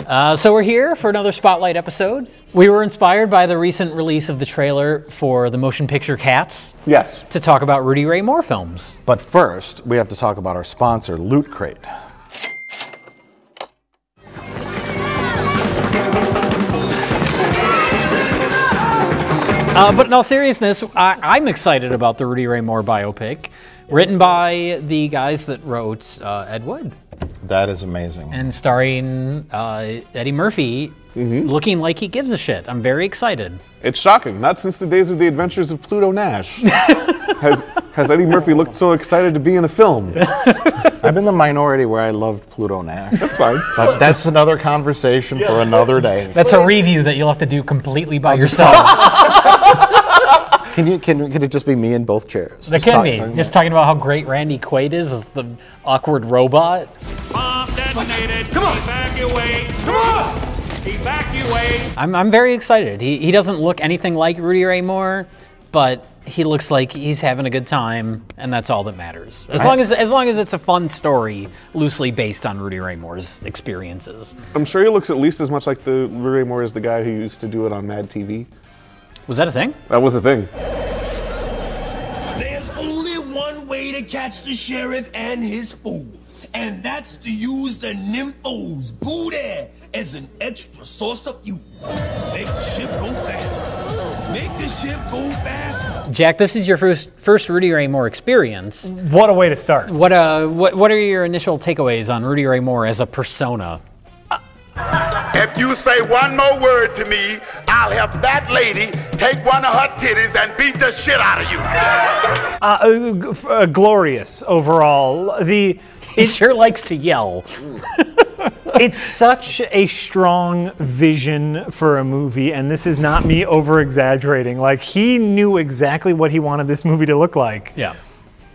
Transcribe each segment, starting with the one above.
So we're here for another Spotlight episode. We were inspired by the recent release of the trailer for the motion picture Cats. Yes. To talk about Rudy Ray Moore films. But first, we have to talk about our sponsor, Loot Crate. But in all seriousness, I'm excited about the Rudy Ray Moore biopic, written by the guys that wrote Ed Wood. That is amazing. And starring Eddie Murphy, looking like he gives a shit. I'm very excited. It's shocking. Not since the days of The Adventures of Pluto Nash has Eddie Murphy looked so excited to be in a film. I'm in the minority where I loved Pluto Nash. That's fine. But that's another conversation for another day. That's a review that you'll have to do completely by yourself. Can it just be me in both chairs? That can be. Just talking about how great Randy Quaid is as the awkward robot. Bomb detonated. Come on. Evacuate. Come on. Evacuate. I'm very excited. He doesn't look anything like Rudy Ray Moore, but he looks like he's having a good time, and that's all that matters. As long as it's a fun story, loosely based on Rudy Ray Moore's experiences. I'm sure he looks at least as much like the Rudy Ray Moore as the guy who used to do it on Mad TV. Was that a thing? That was a thing. There's only one way to catch the sheriff and his fool, and that's to use the nympho's booty as an extra source of fuel. Make the ship go fast. Make the ship go fast. Jack, this is your first Rudy Ray Moore experience. What a way to start. What are your initial takeaways on Rudy Ray Moore as a persona? If you say one more word to me, I'll have that lady take one of her titties and beat the shit out of you. Glorious overall. He sure likes to yell. It's such a strong vision for a movie, and this is not me over-exaggerating. Like, he knew exactly what he wanted this movie to look like. Yeah.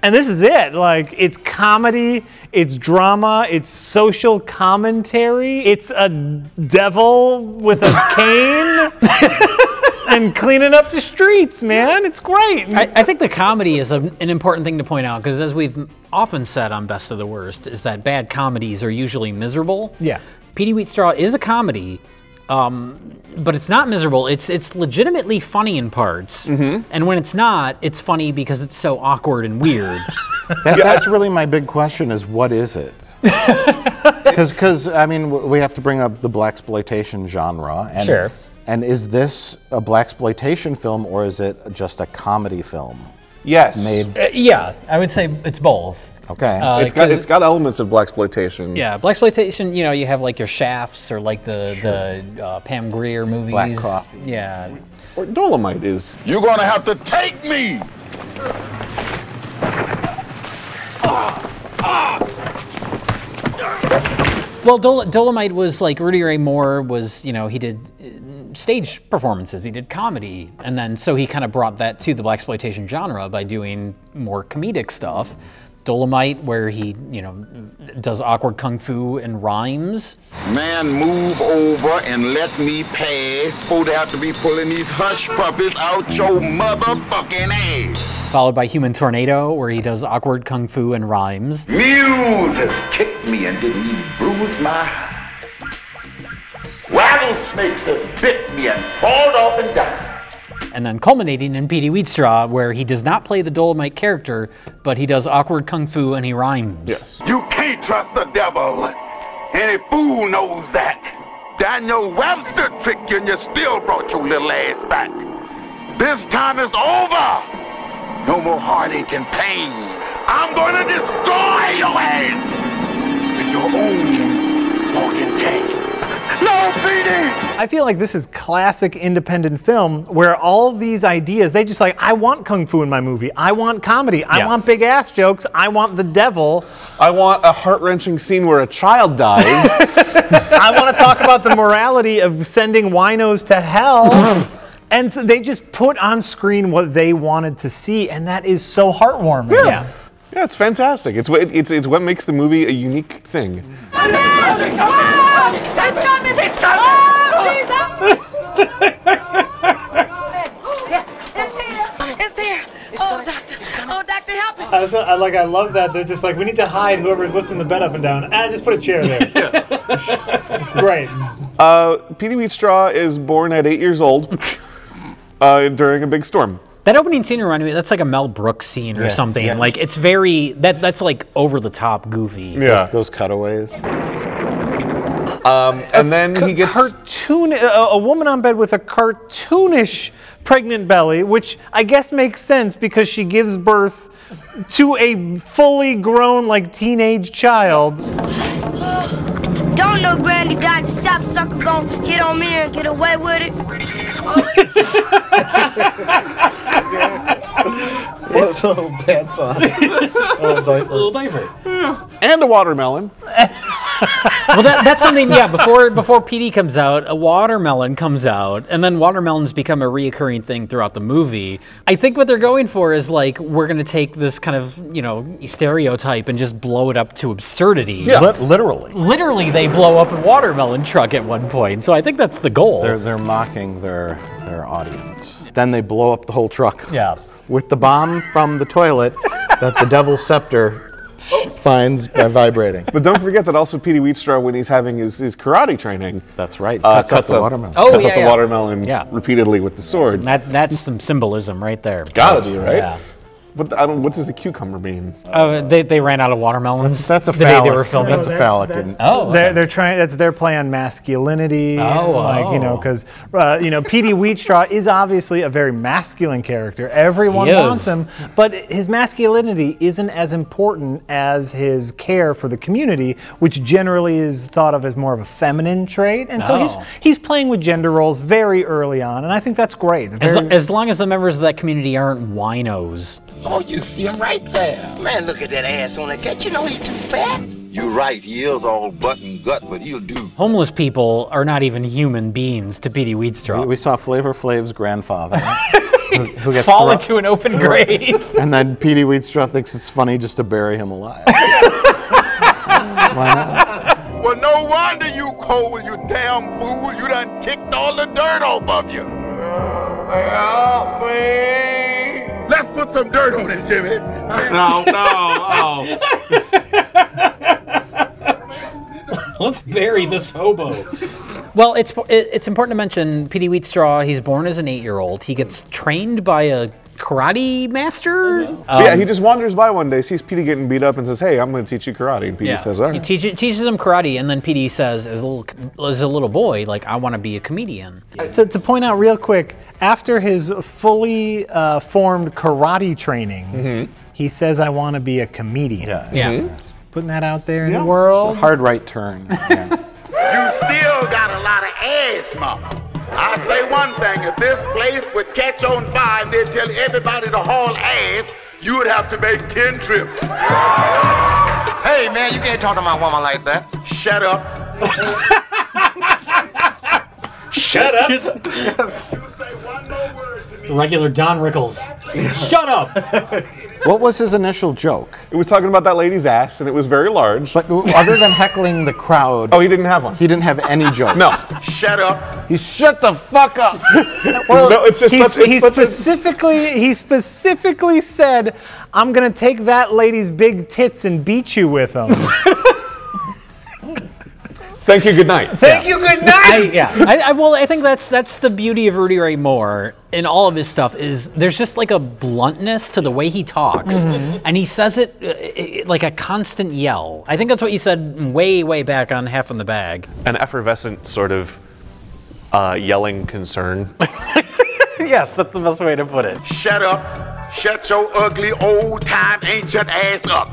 And this is it. Like, it's comedy, it's drama, it's social commentary, it's a devil with a cane and cleaning up the streets, man. It's great. I think the comedy is an important thing to point out, because as we've often said on Best of the Worst, is that bad comedies are usually miserable. Yeah. Petey Wheatstraw is a comedy, but it's not miserable. It's legitimately funny in parts. And when it's not, it's funny because it's so awkward and weird. That's really my big question: is what is it? Because I mean, we have to bring up the blaxploitation genre. And, sure. And is this a blaxploitation film or is it just a comedy film? Yes. Yeah, I would say it's both. Okay. It's got elements of blaxploitation. Yeah, blaxploitation. You know, you have like your Shafts or like the Pam Grier movies. Black Coffee. Yeah. Or Dolomite is. You're gonna have to take me. Well, Dolomite was like Rudy Ray Moore was, you know, he did stage performances, he did comedy, and then so he kind of brought that to the blaxploitation genre by doing more comedic stuff. Dolomite, where he, you know, does awkward kung fu and rhymes. Man, move over and let me pass. Supposed to have to be pulling these hush puppies out your motherfucking ass. Followed by Human Tornado, where he does awkward kung fu and rhymes. Mule just kicked me and didn't even bruise my hide. Rattlesnakes have bit me and crawled off and died. And then culminating in Petey Wheatstraw, where he does not play the Dolomite character, but he does awkward kung fu and he rhymes. Yes. You can't trust the devil. Any fool knows that. Daniel Webster tricked you and you still brought your little ass back. This time it's over. No more heartache and pain. I'm going to destroy your ass with your own walking tank. No, Petey! I feel like this is classic independent film where all these ideas, they just like, I want kung fu in my movie. I want comedy. I want big ass jokes. I want the devil. I want a heart-wrenching scene where a child dies. I want to talk about the morality of sending winos to hell. And so they just put on screen what they wanted to see, and that is so heartwarming. Yeah, it's fantastic. It's what makes the movie a unique thing. It's there. Oh, doctor. Oh, doctor, help me. I love that. They're just like, we need to hide whoever's lifting the bed up and down. Just put a chair there. It's great. Petey Wheatstraw is born at 8 years old during a big storm. That opening scene reminded me, that's like a Mel Brooks scene or something. yes. Like, it's very, that's like over the top goofy. Yeah. Those cutaways. And then he gets... A woman on bed with a cartoonish pregnant belly, which I guess makes sense because she gives birth to a fully grown, like, teenage child. Don't know Granny died. The sapsucker gon' get on me and get away with it. It's a little pants on. Little diaper. And a watermelon. Well, that's something, yeah, before Petey comes out, a watermelon comes out, and then watermelons become a reoccurring thing throughout the movie. I think what they're going for is, like, we're going to take this kind of, you know, stereotype and just blow it up to absurdity. Yeah. Literally. Literally, they blow up a watermelon truck at one point, so I think that's the goal. They're mocking their audience. Then they blow up the whole truck. Yeah. With the bomb from the toilet that the devil's scepter finds by vibrating. But don't forget that also Petey Wheatstraw, when he's having his karate training, that's right, cuts up the watermelon. Cuts up the watermelon repeatedly with the sword. That's some symbolism right there. Gotta be, right? Yeah. What does the cucumber mean? They ran out of watermelons. That's a the phallic. day they were filming. That's a phallic. They're trying. That's their play on masculinity. You know, because you know, Petey Wheatstraw is obviously a very masculine character. Everyone wants him, but his masculinity isn't as important as his care for the community, which generally is thought of as more of a feminine trait. And so he's playing with gender roles very early on, and I think that's great. As long as the members of that community aren't winos. Oh, you see him right there. Man, look at that ass on that cat. You know he's too fat. You're right. He is all butt and gut, but he'll do. Homeless people are not even human beings to Petey Wheatstraw. We saw Flavor Flav's grandfather who gets fall into an open grave. And then Petey Wheatstraw thinks it's funny just to bury him alive. Why not? Well, no wonder you cold, you damn fool. You done kicked all the dirt off of you. Help me. Let's put some dirt on it, Jimmy. No. Let's bury this hobo. Well, it's important to mention Petey Wheatstraw. He's born as an 8-year-old. He gets trained by a karate master. Yeah, he just wanders by one day, sees Petey getting beat up, and says, "Hey, I'm going to teach you karate." And Petey says, "All right." He teaches him karate, and then Petey says, as a little boy, like, I want to be a comedian. To point out real quick, after his fully formed karate training, he says, "I want to be a comedian." Yeah. Putting that out there in the world. It's a hard right turn. Yeah. You still got a lot of ass, mama. I say one thing, if this place would catch on fire and they'd tell everybody to haul ass, you would have to make 10 trips. Hey, man, you can't talk to my woman like that. Shut up. Shut up. Yes. Regular Don Rickles. Shut up. What was his initial joke? It was talking about that lady's ass, and it was very large. But other than heckling the crowd, oh, he didn't have one. He didn't have any jokes. No. Shut up. He shut the fuck up. Well, no, it's just he specifically said, "I'm gonna take that lady's big tits and beat you with them." Thank you, good night. Thank you, good night. I think that's the beauty of Rudy Ray Moore in all of his stuff, is there's just like a bluntness to the way he talks, and he says it like a constant yell. I think that's what you said way back on Half in the Bag. An effervescent sort of yelling concern. Yes, that's the best way to put it. Shut up. Shut your ugly old-time ancient ass up.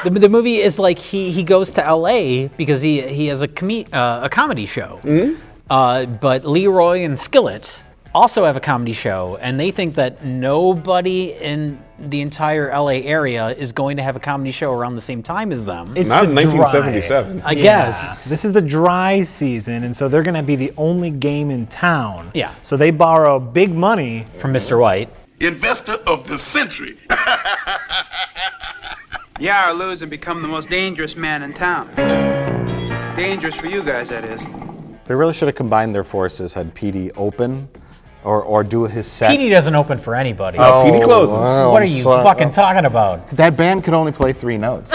The movie is like he goes to L.A. because he has a comedy show. But Leroy and Skillet also have a comedy show, and they think that nobody in the entire L.A. area is going to have a comedy show around the same time as them. It's not in the 1977. I guess. This is the dry season, and so they're going to be the only game in town. Yeah. So they borrow big money from Mr. White. Investor of the century. Yeah, or lose and become the most dangerous man in town. Dangerous for you guys, that is. They really should have combined their forces, had Petey open or do his set. Petey doesn't open for anybody. Oh, Petey closes. Wow, what are you fucking talking about? That band could only play 3 notes.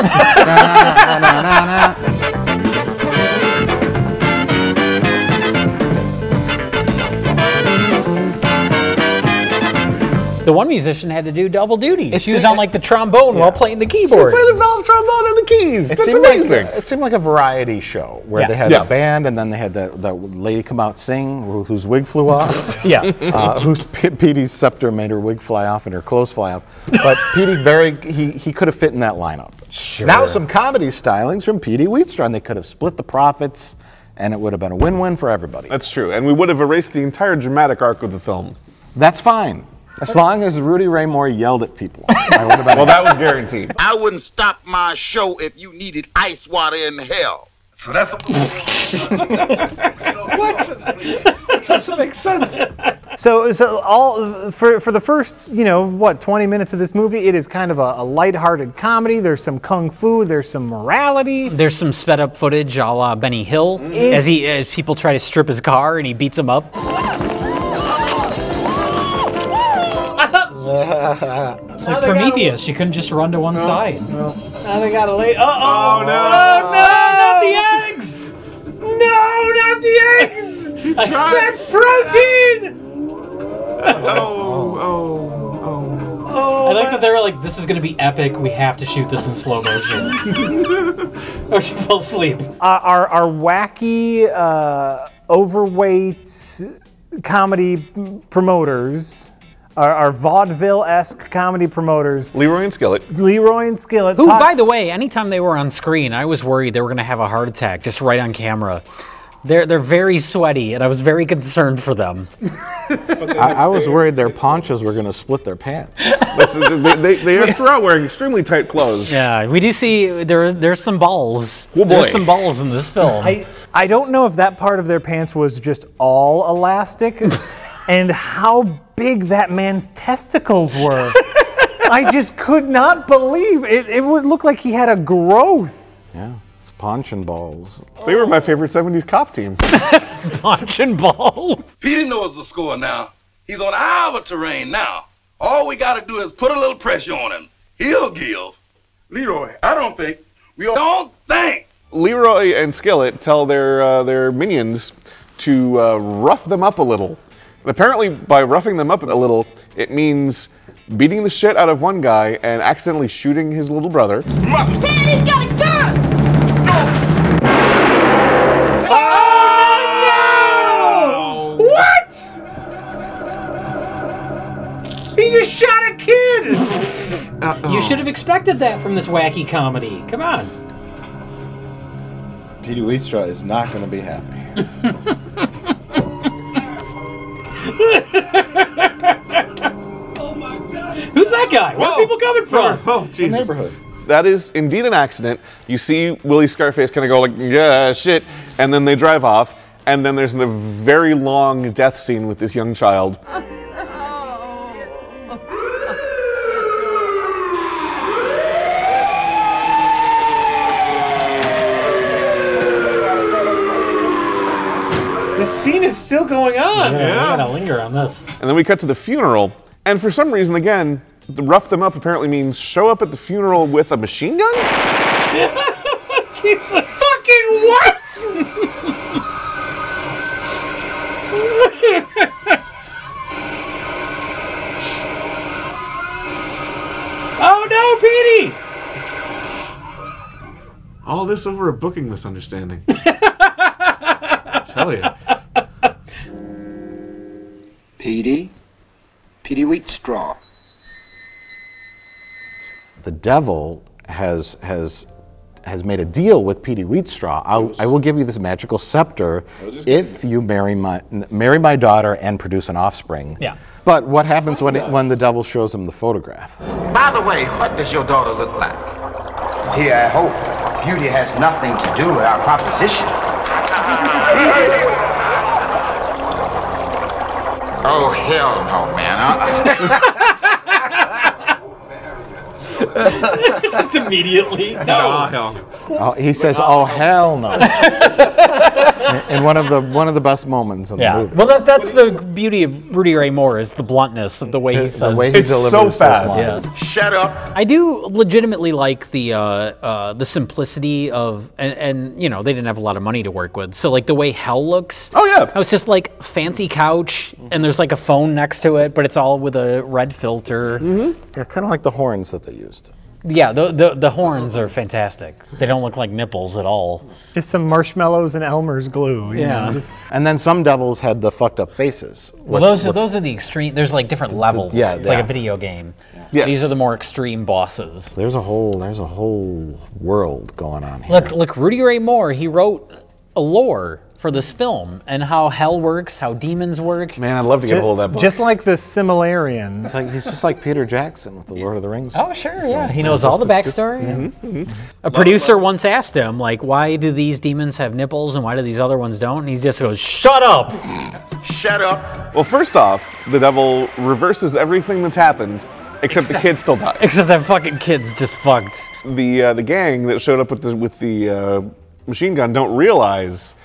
The one musician had to do double duty. She was on like the trombone while playing the keyboard. She played the valve trombone and the keys. That's amazing. It seemed like a variety show where they had a band and then they had the lady come out sing whose wig flew off. Whose Petey's scepter made her wig fly off and her clothes fly off. But Petey he could have fit in that lineup. Sure. Now some comedy stylings from Petey Wheatstraw, and they could have split the profits, and it would have been a win-win for everybody. That's true, and we would have erased the entire dramatic arc of the film. That's fine, as long as Rudy Ray Moore yelled at people. Well, that was guaranteed. I wouldn't stop my show if you needed ice water in hell. So that's what? That doesn't make sense. So all for the first 20 minutes of this movie, it is kind of a lighthearted comedy. There's some kung fu. There's some morality. There's some sped up footage, a la Benny Hill, as people try to strip his car and he beats them up. It's like Prometheus. She couldn't just run to one side. Now they got to lay. Oh no! Oh, no! Not the eggs! No, not the eggs! That's protein! I like that they were like, this is going to be epic. We have to shoot this in slow motion. Oh, she fell asleep. Our wacky, overweight comedy promoters, our vaudeville-esque comedy promoters. Leroy and Skillet. Who, by the way, anytime they were on screen, I was worried they were going to have a heart attack just right on camera. They're very sweaty, and I was very concerned for them. I was worried their paunches were going to split their pants. They are throughout wearing extremely tight clothes. Yeah, we do see there's some balls. Oh boy. There's some balls in this film. I don't know if that part of their pants was just all elastic, and how big that man's testicles were. I just could not believe it. It would look like he had a growth. Yeah. Paunch and balls. They were my favorite 70s cop team. Paunch and balls. Petey knows the score now. He's on our terrain now. All we got to do is put a little pressure on him. He'll give. Leroy, I don't think. Leroy and Skillet tell their minions to rough them up a little. And apparently, by roughing them up a little, it means beating the shit out of one guy and accidentally shooting his little brother. Dad, he's got a gun! Oh, no! What? He just shot a kid! You should have expected that from this wacky comedy. Come on. Petey Wheatstraw is not going to be happy. Oh my God. Who's that guy? Where are people coming from? Oh, Jesus. The neighborhood. That is indeed an accident. You see Willie Scarface kind of go like, yeah, shit, and then they drive off, and then there's a very long death scene with this young child. The scene is still going on. Yeah, we gotta linger on this. And then we cut to the funeral, and for some reason, again, the rough them up apparently means show up at the funeral with a machine gun? Jesus. Fucking what? Oh no, Petey! All this over a booking misunderstanding. I tell you. Petey Wheatstraw. The devil has made a deal with Petey Wheatstraw. I will give you this magical scepter if you marry my daughter and produce an offspring. Yeah. But what happens when the devil shows him the photograph? By the way, what does your daughter look like? Here, I hope beauty has nothing to do with our proposition. Oh, hell no, man. Just immediately. No. Oh, hell. Oh, he says, "Oh hell no!" And one of the best moments in the movie. Well, that's the beauty of Rudy Ray Moore is the bluntness of the way he says. The way he delivers so fast. Yeah. Shut up. I do legitimately like the simplicity of, and you know, they didn't have a lot of money to work with, so like the way hell looks. Oh yeah. It's just like fancy couch, and there's like a phone next to it, but it's all with a red filter. Yeah, kind of like the horns that they used. Yeah, the horns are fantastic. They don't look like nipples at all. Just some marshmallows and Elmer's glue. You know? And then some devils had the fucked up faces. Well, those are the extreme. There's like different levels. It's like a video game. Yes. These are the more extreme bosses. There's a whole world going on here. Look, Rudy Ray Moore, he wrote a lore for this film and how hell works, how demons work. Man, I'd love to get a hold of that book. Just like the Similarian. He's just like Peter Jackson with the Lord of the Rings. Oh, sure, yeah. He knows all the backstory. A producer once asked him, like, why do these demons have nipples and why do these other ones don't? And he just goes, shut up! Shut up! Well, first off, the devil reverses everything that's happened, except the kid still dies. Except that fucking kid's just fucked. The gang that showed up with the machine gun don't realize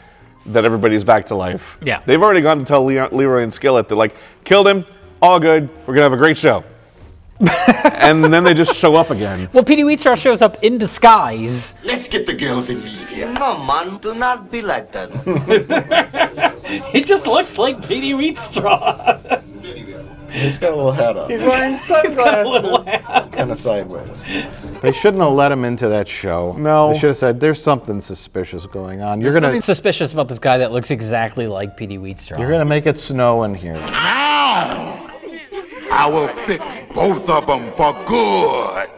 that everybody's back to life. Yeah. They've already gone to tell Leroy and Skillet that, like, killed him, all good, we're gonna have a great show. And then they just show up again. Well, Petey Wheatstraw shows up in disguise. Let's get the girls and leave here. No, man, do not be like that. He just looks like Petey Wheatstraw. He's got a little hat on. He's wearing sunglasses. It's kind of sideways. They shouldn't have let him into that show. No. They should have said, there's something suspicious going on. There's something suspicious about this guy that looks exactly like Petey Wheatstraw. You're gonna make it snow in here. Now, I will fix both of them for good.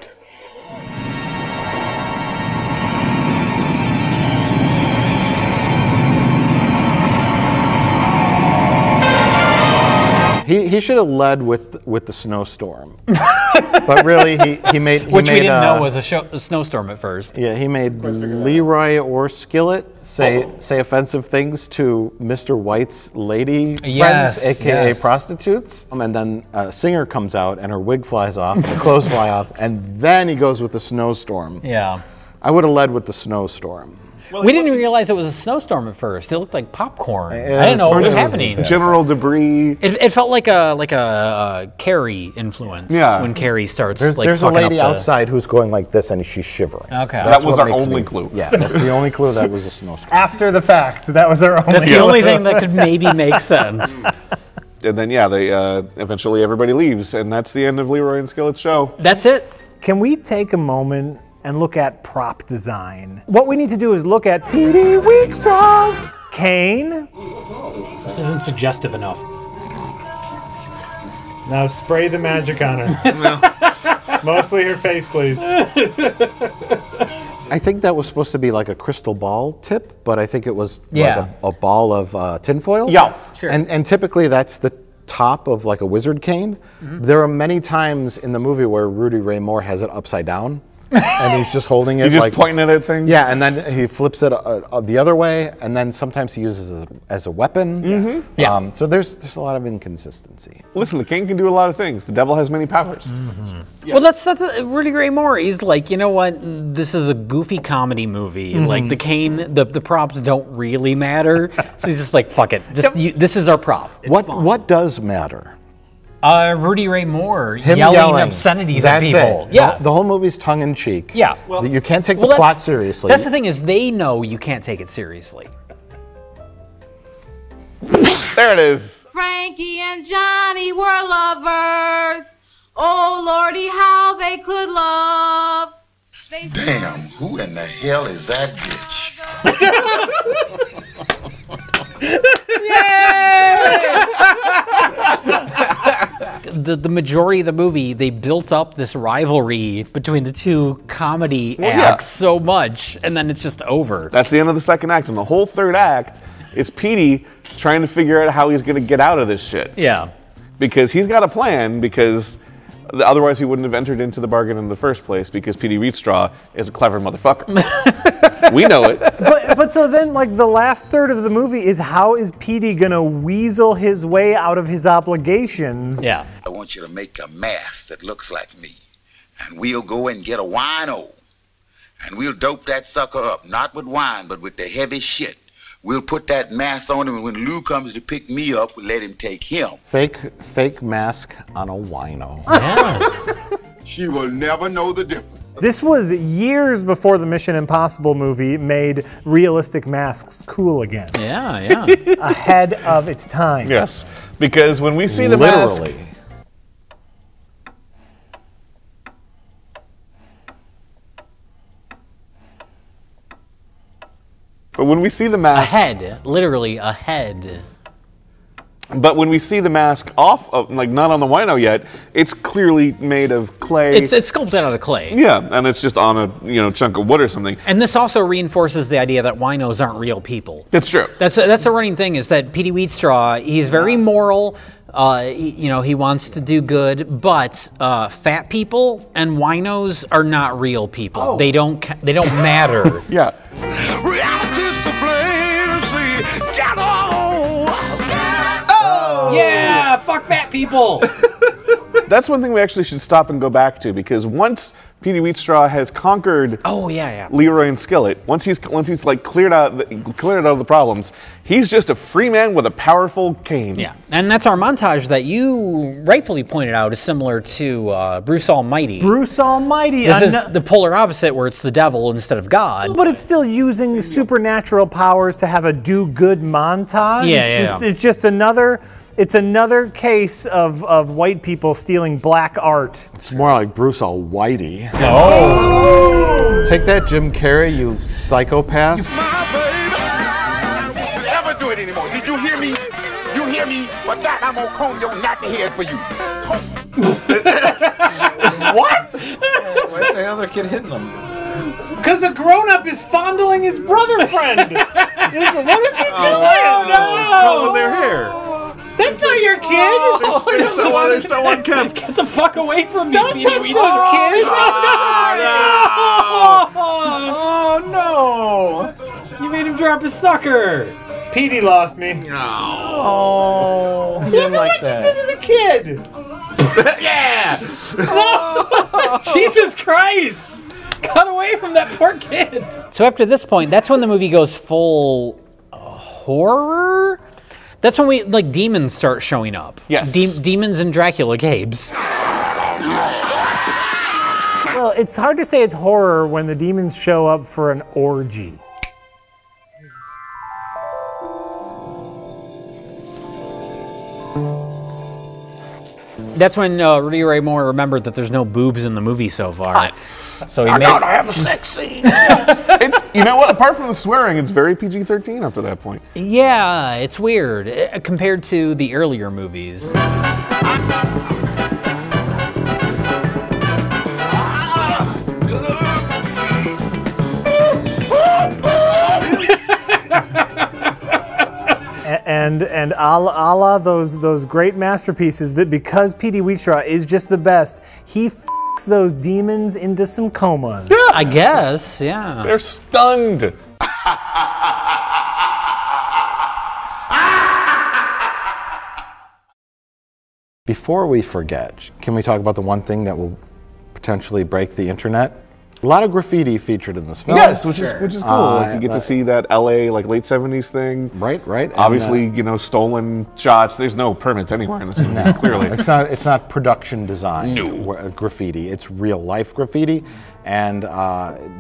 He should have led with the snowstorm, but really he made which we didn't know was a snowstorm at first. Yeah, he made Leroy or Skillet say offensive things to Mr. White's lady friends, aka prostitutes, and then a singer comes out and her wig flies off, her clothes fly off, and then he goes with the snowstorm. Yeah, I would have led with the snowstorm. We didn't realize it was a snowstorm at first. It looked like popcorn. I didn't know what was happening. General debris. It felt like a CARRIE influence. Yeah. When CARRIE starts. There's a lady outside who's going like this, and she's shivering. Okay. That was our only clue. Yeah, that's the only clue. That was a snowstorm. After the fact, that was our only. That's the only thing that could maybe make sense. And then they eventually everybody leaves, and that's the end of Leroy and Skillet's show. That's it. Can we take a moment and look at prop design? What we need to do is look at Petey Wheatstraw's cane. This isn't suggestive enough. Now spray the magic on her. Mostly her face, please. I think that was supposed to be like a crystal ball tip, but I think it was like a ball of tinfoil. Yeah, sure. And typically that's the top of like a wizard cane. There are many times in the movie where Rudy Ray Moore has it upside down. And he's just holding it. He's just pointing at things? Yeah, and then he flips it the other way, and then sometimes he uses it as a weapon. So there's a lot of inconsistency. Listen, the king can do a lot of things. The devil has many powers. Well, that's Rudy Ray Moore. He's like, you know what? This is a goofy comedy movie. Like the cane, the props don't really matter. So he's just like, fuck it. This is our prop. What does matter? Rudy Ray Moore yelling obscenities at people. Yeah, the whole movie's tongue in cheek. Yeah, well, you can't take the plot seriously. That's the thing is they know you can't take it seriously. There it is. Frankie and Johnny were lovers. Oh Lordy, how they could love. Damn, who in the hell is that bitch? The majority of the movie, they built up this rivalry between the two comedy acts so much, and then it's just over. That's the end of the second act, and the whole third act is Petey trying to figure out how he's going to get out of this shit. Yeah. Because he's got a plan, because otherwise he wouldn't have entered into the bargain in the first place, because Petey Wheatstraw is a clever motherfucker. We know it. But so then, like, the last third of the movie is how is Petey gonna weasel his way out of his obligations? Yeah. I want you to make a mask that looks like me, and we'll go and get a wino, and we'll dope that sucker up, not with wine, but with the heavy shit. We'll put that mask on him, and when Lou comes to pick me up, we'll let him take him. Fake mask on a wino. Yeah. She will never know the difference. This was years before the Mission Impossible movie made realistic masks cool again. Yeah, yeah. Ahead of its time. Yes, because when we see the mask... But when we see the mask... Ahead, literally ahead. But when we see the mask off, of, like not on the wino yet, it's clearly made of clay. It's sculpted out of clay. Yeah, and it's just on a chunk of wood or something. And this also reinforces the idea that winos aren't real people. That's true. That's the running thing is that Petey Wheatstraw, he's very moral. He wants to do good, but fat people and winos are not real people. Oh. They don't matter. Yeah. Reality's so plain to see. Get on! Yeah, fuck fat people. That's one thing we actually should stop and go back to, because once Petey Wheatstraw has conquered Leroy and Skillet, once he's like cleared out of the problems, he's just a free man with a powerful cane. Yeah, and that's our montage that you rightfully pointed out is similar to Bruce Almighty. Bruce Almighty. This is the polar opposite, where it's the devil instead of God. But it's still using supernatural powers to have a do-good montage. It's just another. It's another case of white people stealing black art. It's more like Bruce Almighty. Oh! Take that, Jim Carrey, you psychopath. Don't ever do it anymore. Did you hear me? You hear me? But that I'm gonna comb your nappy head for you. What? Why's the other kid hitting him? Because a grown-up is fondling his brother friend. What is he doing? Oh no! Combing their hair. That's not your kid! They're so unkempt. Get the fuck away from me, Don't touch those kids! Oh no! You made him drop his sucker! Petey lost me. Oh, he didn't like that. Look what you did to the kid! Yeah! No! Jesus Christ! Cut away from that poor kid! So after this point, that's when the movie goes full horror? That's when demons start showing up. Yes. Demons and Dracula capes. Well, it's hard to say it's horror when the demons show up for an orgy. That's when Rudy Ray Moore remembered that there's no boobs in the movie so far. So I gotta have a sex scene. It's, you know what? Apart from the swearing, it's very PG-13 up to that point. Yeah, it's weird compared to the earlier movies. And a la those great masterpieces that because Petey Wheatstraw is just the best, he f***s those demons into some comas. I guess, yeah. They're stunned. Before we forget, can we talk about the one thing that will potentially break the internet? A lot of graffiti featured in this film. Yes, which is cool. You get to see that LA late 70s thing. Right. Obviously, stolen shots. There's no permits anywhere in this movie. Clearly, it's not production design. No. Graffiti. It's real life graffiti. And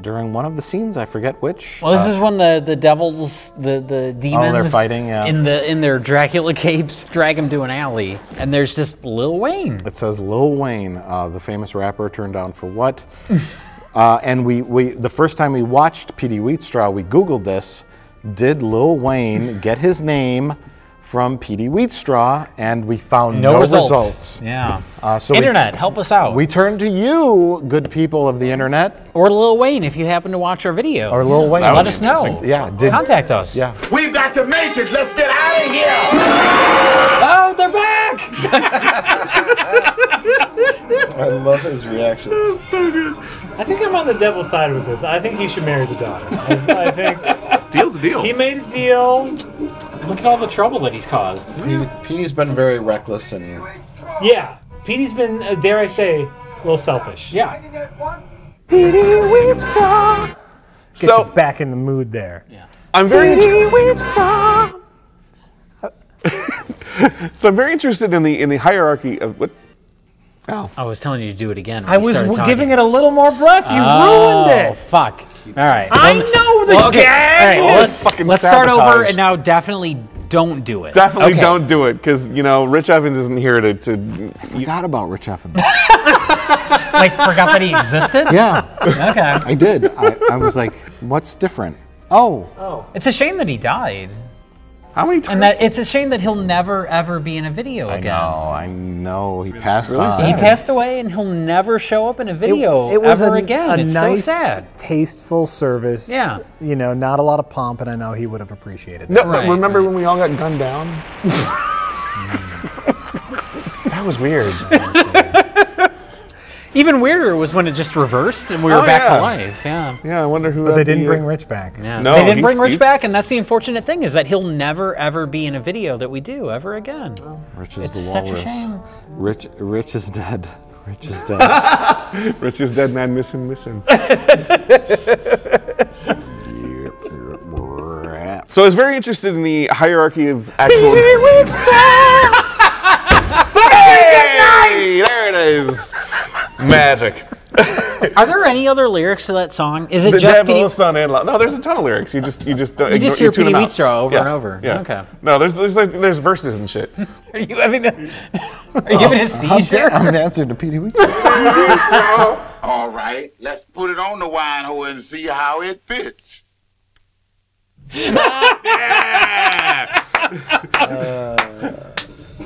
during one of the scenes, I forget which. Well, this is when the devils, the demons, they're fighting, yeah. in their Dracula capes, drag him to an alley, and there's just Lil Wayne. It says Lil Wayne, the famous rapper, turned down for what? And the first time we watched Petey Wheatstraw, we Googled this. Did Lil Wayne get his name from Petey Wheatstraw? And we found no results. Yeah. So internet, help us out. We turn to you, good people of the internet. Or Lil Wayne, if you happen to watch our video. Or Lil Wayne. Let us know. Yeah. Contact us. Yeah. We've got to make it. Let's get out of here. Oh, they're back! I love his reactions. That's so good. I think I'm on the devil's side with this. I think he should marry the daughter. I think deal's a deal. He made a deal. Look at all the trouble that he's caused. Petey's been very reckless and... Yeah. Petey's been, dare I say, a little selfish. Yeah. Petey Wheatstraw. Get So you back in the mood there. Yeah. I'm very Petey Wheatstraw. So I'm very interested in the hierarchy of what. Oh. I was telling you to do it again. I was giving it a little more breath. You ruined it. Fuck. All right. I know the gag. All right, let's start over, and now definitely don't do it. Definitely don't do it, because, you know, Rich Evans isn't here to... I forgot about Rich Evans. Like, forgot that he existed? Yeah. Okay. I did. I was like, what's different? Oh. It's a shame that he died. How many times? And that it's a shame that he'll never, ever be in a video again. I know. He passed on. He passed away, and he'll never show up in a video ever again. It's nice, so sad. Tasteful service. Yeah. You know, not a lot of pomp, and I know he would have appreciated that. No, but remember when we all got gunned down? That was weird. Even weirder was when it just reversed and we were back to life. Yeah. Yeah, I wonder who. But they didn't bring Rich back. Yeah. No, they didn't bring Rich back, and that's the unfortunate thing, is that he'll never ever be in a video that we do ever again. Rich is It's the such a walrus. shame. Rich is dead. Rich is dead. Rich is dead, man. Miss him. So I was very interested in the hierarchy of actual. Hey, there it is. Magic. Are there any other lyrics to that song? Is it The just devil, Petey? son, and no, there's a ton of lyrics. You just don't. You just ignore- hear tune Petey them out. Wheatstraw over Yeah, and over. Yeah. Okay. No, there's verses and shit. Are you having a? Are you having a seizure? I'm answering to Petey Wheatstraw. All right, let's put it on the wine hole and see how it fits.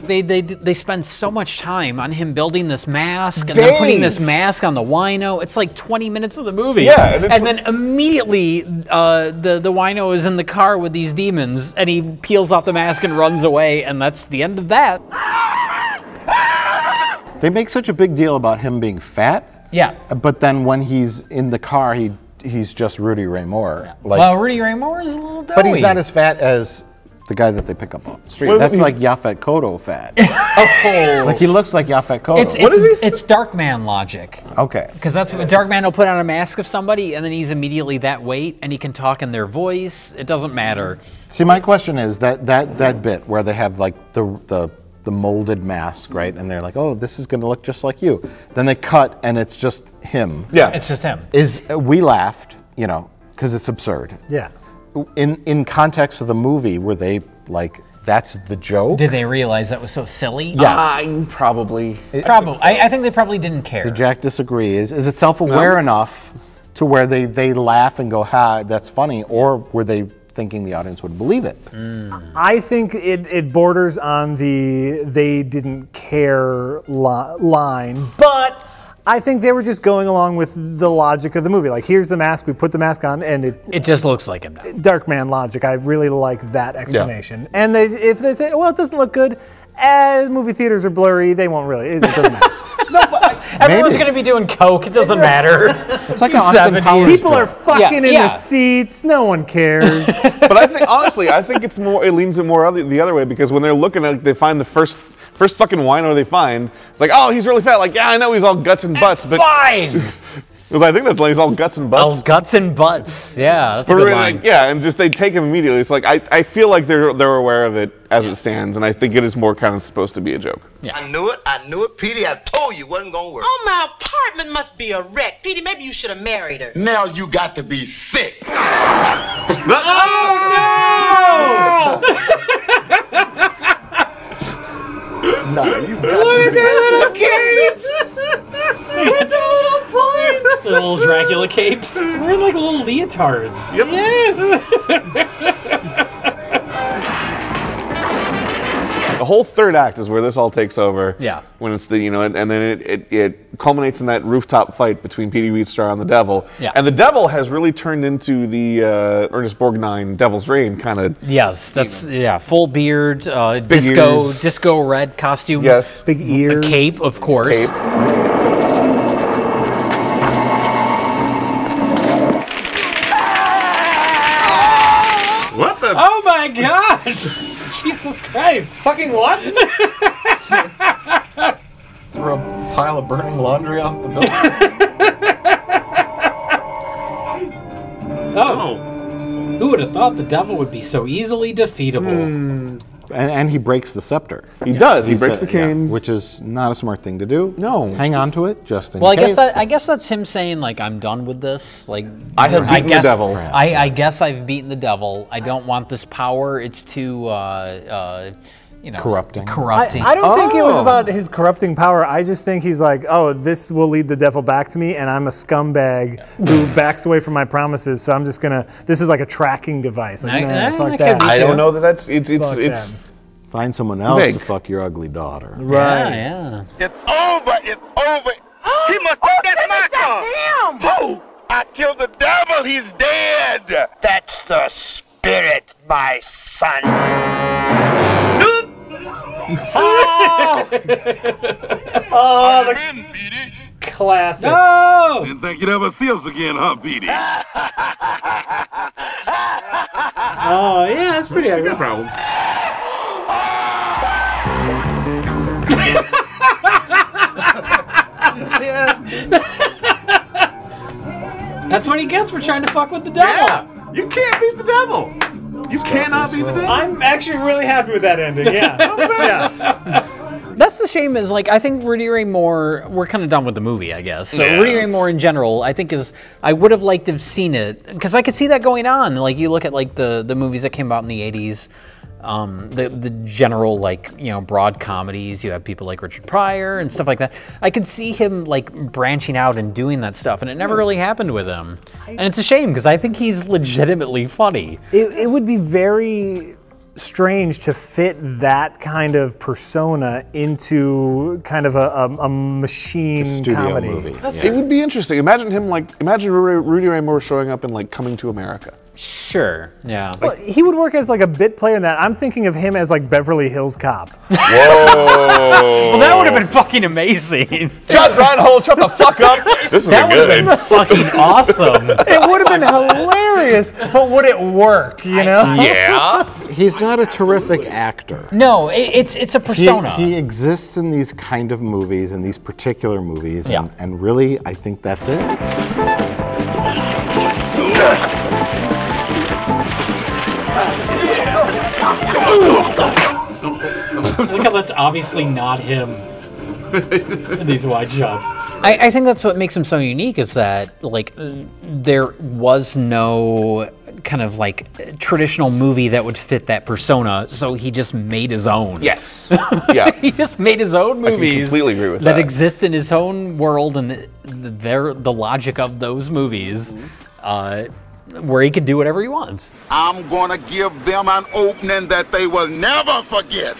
They spend so much time on him building this mask and then putting this mask on the wino. It's like 20 minutes of the movie. Yeah, and then immediately the wino is in the car with these demons, and he peels off the mask and runs away, and that's the end of that. They make such a big deal about him being fat. Yeah. But then when he's in the car, he's just Rudy Ray Moore. Yeah. Like, Well, Rudy Ray Moore is a little doughy. but he's not as fat as the guy that they pick up off the street. What is That's it? like Yaphet Kotto fat. Like he looks like Yaphet Kotto. It's Darkman logic. Okay. Because that's what Darkman will put on a mask of somebody, and then he's immediately that weight, and he can talk in their voice. It doesn't matter. See, my question is that bit where they have like the molded mask, right? And they're like, oh, this is going to look just like you. Then they cut, and it's just him. Yeah. It's just him. We laughed, you know, because it's absurd. Yeah. In context of the movie, were they like, that's the joke? Did they realize that was so silly? Yes. Probably. Probably. I think they probably didn't care. So Jack disagrees. Is it self-aware enough to where they laugh and go, ha, that's funny, or were they thinking the audience would believe it? I think it borders on the they didn't care line, but I think they were just going along with the logic of the movie. Like, here's the mask, we put the mask on, and it just looks like him now. Darkman logic. I really like that explanation. Yeah. And if they say, well, it doesn't look good, movie theaters are blurry, they won't really, it doesn't matter. Everyone's going to be doing coke. It doesn't matter. It's like an Austin Powers People are fucking in the seats. No one cares. But I think, honestly, it's more. It leans it more the other way, because when they're looking at, they find the first fucking wino they find. It's like, oh, he's really fat. Like, yeah, I know he's all guts and butts, but fine. Because I think that's like he's all guts and butts. All guts and butts. Yeah, that's a good line. Like, yeah, and just they take him immediately. It's like I feel like they're aware of it as it stands, and I think it is more kind of supposed to be a joke. Yeah. I knew it, Petey. I told you it wasn't gonna work. Oh, my apartment must be a wreck. Petey, maybe you should have married her. Now you got to be sick. Oh, No, you've got Look to at the capes! Look at the little points! The little Dracula capes. They're wearing like little leotards. Yep. Yes! The whole third act is where this all takes over. Yeah. When it's the, and then it culminates in that rooftop fight between Petey Wheatstraw and the devil. Yeah. And the devil has really turned into the Ernest Borgnine Devil's Reign kind of. Yes, that's, full beard, Big disco red costume. Yes. Big ears. A cape, of course. Cape. What the? Oh my God! Jesus Christ! Fucking what? Threw a pile of burning laundry off the building. Oh. Who would have thought the devil would be so easily defeatable? And he breaks the scepter. He does. He breaks the cane. Which is not a smart thing to do. No. Hang on to it just in Well, case. I guess that's him saying, like, I'm done with this. Like, I have beaten the devil. I guess I've beaten the devil. I don't want this power. It's too, you know, corrupting. I don't think it was about his corrupting power. I just think he's like, oh, this will lead the devil back to me, and I'm a scumbag who backs away from my promises. So I'm just gonna. This is like a tracking device. Like, fuck that. I don't know that that's it's. Find someone else vague. to fuck your ugly daughter. Right. Yeah. It's over. It's over. He must think that's my son. Who? I killed the devil. He's dead. That's the spirit, my son. Oh, the classic. No! Didn't think you'd ever see us again, huh, Petey? Oh, yeah, that's pretty good problems. That's what he gets for trying to fuck with the devil. Yeah. You can't beat the devil. You cannot beat the devil. I'm actually really happy with that ending. Yeah. That's the shame is, like, I think Rudy Ray Moore, we're kind of done with the movie, I guess. So Yeah. Rudy Ray Moore in general, I think I would have liked to have seen it, because I could see that going on. Like, you look at, like, the movies that came out in the 80s, the general, like, you know, broad comedies, you have people like Richard Pryor and stuff like that. I could see him, like, branching out and doing that stuff, and it never really happened with him. And it's a shame, because I think he's legitimately funny. It would be very strange to fit that kind of persona into kind of a machine studio comedy. movie. It would be interesting. Imagine him imagine Rudy Ray Moore showing up in like Coming to America. Sure, yeah. Well, he would work as like a bit player in that. I'm thinking of him as like Beverly Hills Cop. Whoa! Well, that would have been fucking amazing. Judge Reinhold, shut the fuck up! This is That would good. have been fucking awesome. It would have been hilarious, but would it work, you know? Yeah. He's not a terrific actor. No, it's a persona. He exists in these kind of movies, in these particular movies, Yeah. and really, I think that's it. Look how that's obviously not him. These wide shots. I think that's what makes him so unique is that, like, there was no kind of like traditional movie that would fit that persona, so he just made his own. Yes. Yeah. He just made his own movies. I can completely agree with that. Exist in his own world, and the logic of those movies, where he can do whatever he wants. I'm gonna give them an opening that they will never forget.